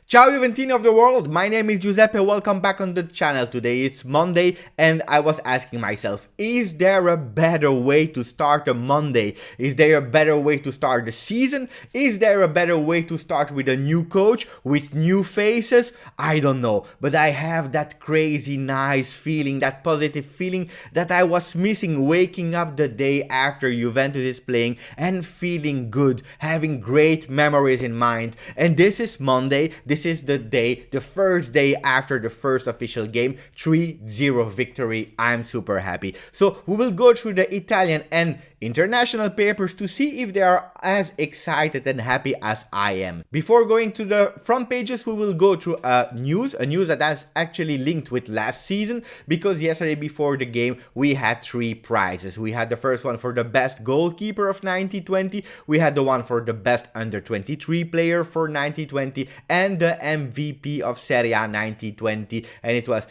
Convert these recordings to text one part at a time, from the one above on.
Ciao Juventini of the world, my name is Giuseppe, welcome back on the channel. Today it's Monday and I was asking myself, is there a better way to start a Monday? Is there a better way to start the season? Is there a better way to start with a new coach, with new faces? I don't know, but I have that crazy nice feeling, that positive feeling that I was missing waking up the day after Juventus is playing and feeling good, having great memories in mind. And this is Monday. This is the day, the first day after the first official game, 3-0 victory. I'm super happy. So we will go through the Italian and international papers to see if they are as excited and happy as I am. Before going to the front pages, we will go through a news that is actually linked with last season, because yesterday before the game we had three prizes. We had the first one for the best goalkeeper of 90-20, we had the one for the best under 23 player for 90-20, and the MVP of Serie A 90-20, and it was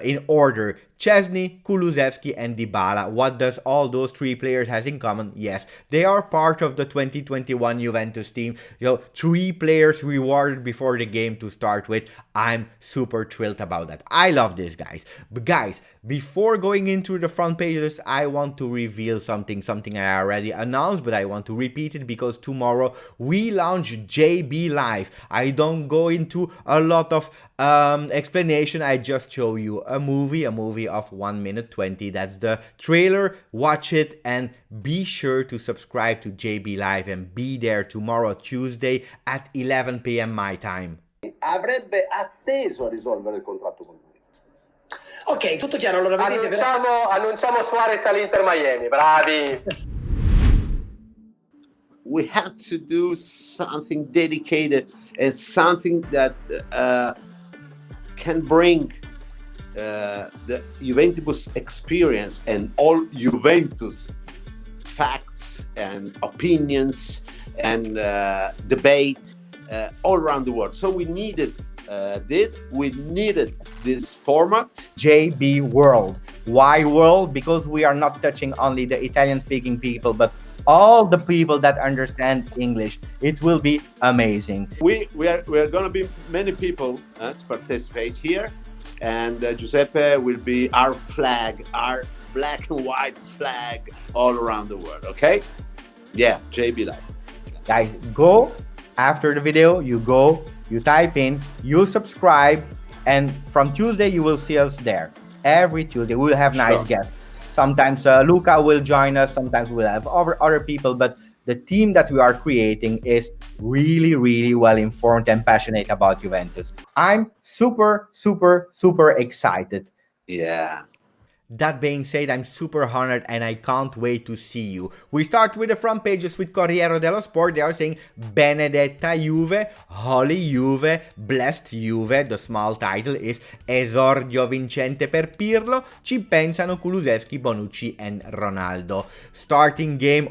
in order: Szczesny, Kulusevski and Dybala. What does all those three players has in common? Yes, they are part of the 2021 Juventus team. Three players rewarded before the game to start with. I'm super thrilled about that. I love this, guys. But guys, before going into the front pages, I want to reveal something I already announced, but I want to repeat it because tomorrow we launch JB Live. I don't go into a lot of explanation. I just show you a movie of 1 minute 20. That's the trailer. Watch it and be sure to subscribe to JB Live and be there tomorrow, Tuesday at 11 p.m. my time. Avrebbe atteso a risolvere il contratto con lui. Ok, tutto chiaro. Allora vedete, annunciamo Suarez all'Inter Miami. Bravi. We have to do something dedicated and something that can bring the Juventus experience and all Juventus facts and opinions and debate all around the world. So we needed this format. JB World. Why World? Because we are not touching only the Italian speaking people, but all the people that understand English. It will be amazing. We are going to be many people to participate here, and Giuseppe will be our flag, our black and white flag all around the world. Okay? Yeah, JB Live. Guys, go after the video. You go, you type in, you subscribe, and from Tuesday you will see us there. Every Tuesday we will have nice guests. Sometimes Luca will join us, sometimes we'll have other people, but the team that we are creating is really, really well informed and passionate about Juventus. I'm super, super, super excited. Yeah. That being said, I'm super honored and I can't wait to see you. We start with the front pages with Corriere dello Sport. They are saying Benedetta Juve, Holy Juve, Blessed Juve. The small title is Esordio vincente per Pirlo. Ci pensano Kulusevski, Bonucci and Ronaldo. Starting game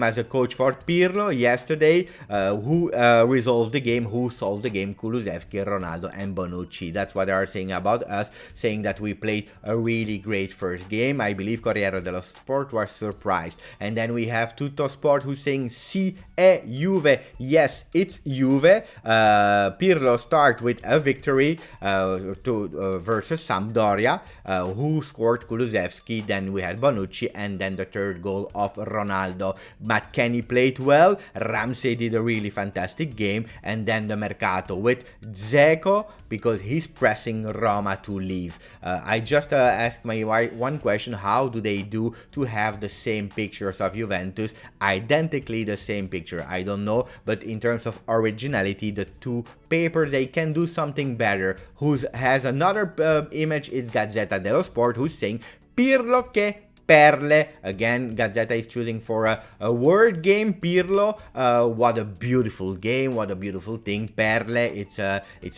as a coach for Pirlo yesterday. Who resolved the game, who solved the game? Kulusevski, Ronaldo and Bonucci. That's what they are saying about us, saying that we played a really great first game. I believe Corriere dello Sport was surprised. And then we have Tutto Sport who's saying Si è Juve. Yes, it's Juve. Pirlo start with a victory versus Sampdoria, who scored Kulusevski. Then we had Bonucci and then the third goal of Ronaldo. McKennie played well. Ramsey did a really fantastic game. And then the Mercato with Dzeko, because he's pressing Roma to leave. I just asked my wife one question: how do they do to have the same pictures of Juventus, identically the same picture? I don't know, but in terms of originality, the two papers, they can do something better. Who has another image is Gazzetta dello Sport, who's saying Pirlo che Perle. Again, Gazzetta is choosing for a word game. Pirlo, what a beautiful game, what a beautiful thing. Perle, it's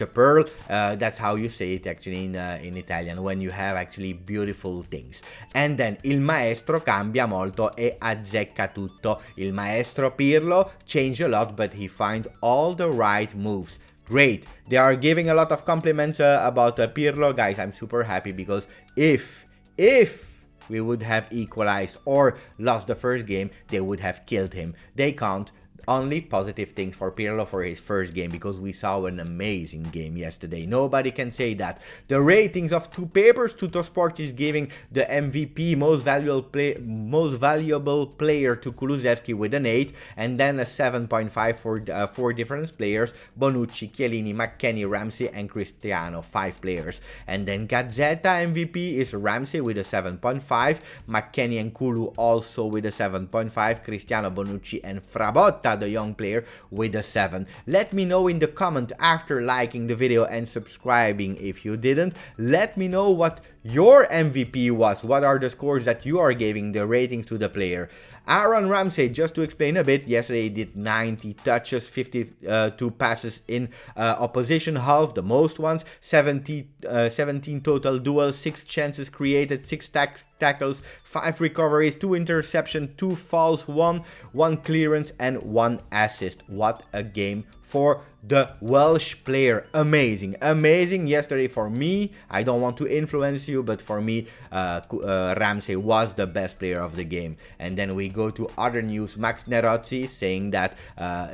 a pearl. That's how you say it actually in Italian, when you have actually beautiful things. And then il maestro cambia molto e azzecca tutto. Il maestro Pirlo changed a lot, but he finds all the right moves. Great. They are giving a lot of compliments about Pirlo. Guys, I'm super happy because if we would have equalized or lost the first game, they would have killed him. They can't. only positive things for Pirlo for his first game, because we saw an amazing game yesterday. Nobody can say that. The ratings of two papers, Tuttosport is giving the MVP, most valuable player, to Kulusevski with an 8, and then a 7.5 for 4 different players: Bonucci, Chiellini, McKennie, Ramsey, and Cristiano, 5 players. And then Gazzetta MVP is Ramsey with a 7.5, McKennie and Kulu also with a 7.5, Cristiano, Bonucci, and Frabotta, the young player, with a 7. Let me know in the comment after liking the video and subscribing if you didn't. Let me know what your MVP was. What are the scores that you are giving the ratings to the player? Aaron Ramsey, just to explain a bit, yesterday he did 90 touches, 52 passes in opposition half, the most ones, 17 total duels, 6 chances created, 6 tackles, 5 recoveries, 2 interceptions, 2 fouls, 1 clearance, and 1 assist. What a game for the Welsh player. Amazing yesterday for me. I don't want to influence you, but for me, Ramsey was the best player of the game. And then we go to other news. Max Nerozzi saying that,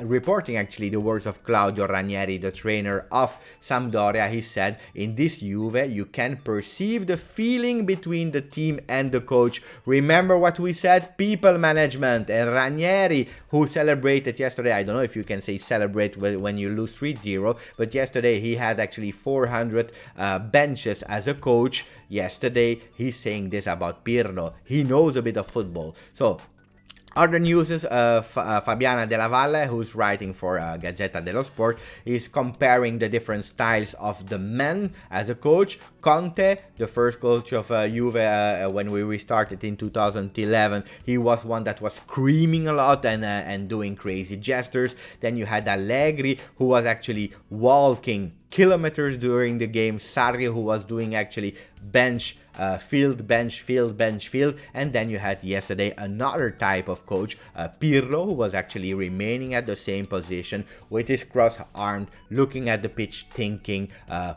reporting actually the words of Claudio Ranieri, the trainer of Sampdoria. He said, in this Juve, you can perceive the feeling between the team and the coach. Remember what we said? People management. And Ranieri, who celebrated yesterday, I don't know if you can say celebrate when you lose 3-0, but yesterday he had actually 400 benches as a coach. Yesterday he's saying this about Pirlo. He knows a bit of football. So other news is Fabiana Della Valle, who's writing for Gazzetta dello Sport, is comparing the different styles of the men as a coach. Conte, the first coach of Juve when we restarted in 2011, he was one that was screaming a lot and doing crazy gestures. Then you had Allegri, who was actually walking kilometers during the game. Sarri, who was doing actually bench field, and then you had yesterday another type of coach, Pirlo, who was actually remaining at the same position with his cross-armed, looking at the pitch, thinking,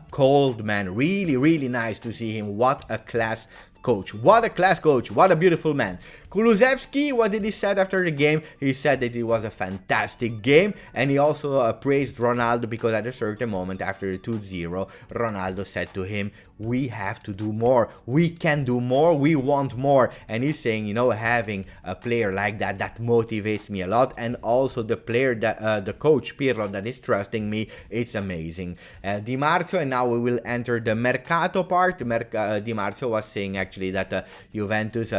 cold man. Really nice to see him. What a class coach. What a class coach. What a beautiful man. Kulusevski, what did he say after the game? He said that it was a fantastic game, and he also praised Ronaldo, because at a certain moment after the 2-0, Ronaldo said to him, we have to do more, we can do more, we want more. And he's saying, you know, having a player like that motivates me a lot, and also the player that the coach Pirlo that is trusting me, it's amazing. Di Marzio, and now we will enter the Mercato part. Di Marzio was saying actually that Juventus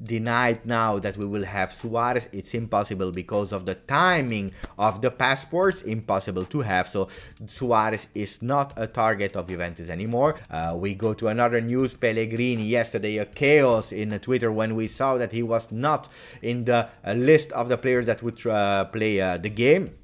denied now that we will have Suarez. It's impossible because of the timing of the passports, impossible to have. So Suarez is not a target of Juventus anymore. We go to another news. Pellegrini, yesterday a chaos in Twitter when we saw that he was not in the list of the players that would play the game.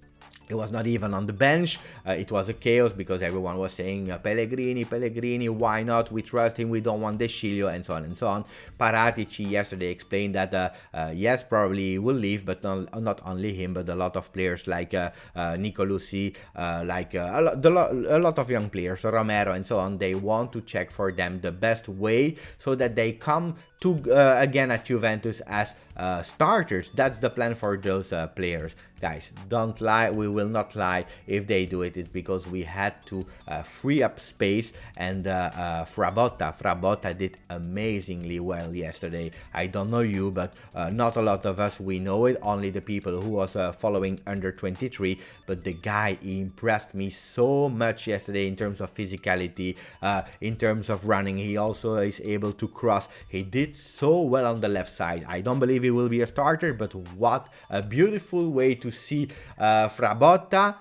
It was not even on the bench. It was a chaos because everyone was saying Pellegrini, why not? We trust him, we don't want De Sciglio, and so on and so on. Paratici yesterday explained that yes, probably he will leave, but not only him, but a lot of players like Nicolosi, like a lot of young players, Romero and so on. They want to check for them the best way so that they come to again at Juventus as starters. That's the plan for those players. Guys, don't lie, we will not lie. If they do it, it's because we had to free up space, and Frabotta did amazingly well yesterday. I don't know you, but not a lot of us, we know it, only the people who was following under 23, but the guy, he impressed me so much yesterday in terms of physicality, in terms of running. He also is able to cross. He did so well on the left side. I don't believe he will be a starter, but what a beautiful way to see Frabotta,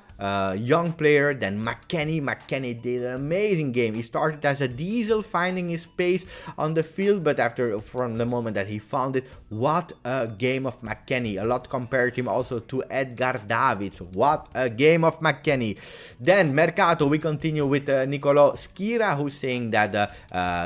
young player. Then McKennie did an amazing game. He started as a diesel, finding his pace on the field, but from the moment that he found it, what a game of McKennie. A lot compared him also to Edgar Davids. What a game of McKennie. Then Mercato, we continue with Nicolo Schira, who's saying that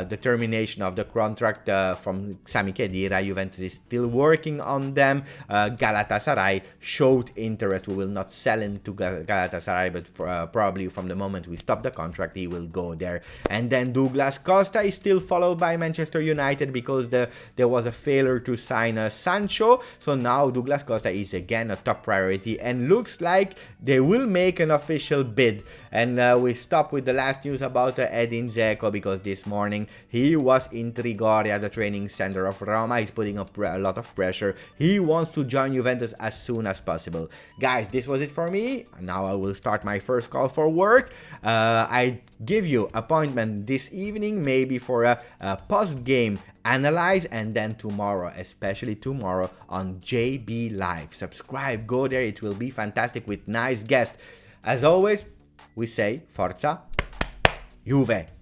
the termination of the contract from Sami Khedira, Juventus is still working on them. Galatasaray showed interest. We will not sell him to Galatasaray Galatasaray, but probably from the moment we stop the contract, he will go there. And then Douglas Costa is still followed by Manchester United because there was a failure to sign Sancho. So now Douglas Costa is again a top priority, and looks like they will make an official bid. And we stop with the last news about Edin Dzeko, because this morning he was in Trigoria, the training center of Roma. He's putting up a lot of pressure. He wants to join Juventus as soon as possible. Guys, this was it for me. Now I will start my first call for work. I give you appointment this evening, maybe for a post-game analyze, and then tomorrow, especially tomorrow, on JB Live. Subscribe, go there, it will be fantastic with nice guests. As always, we say Forza Juve.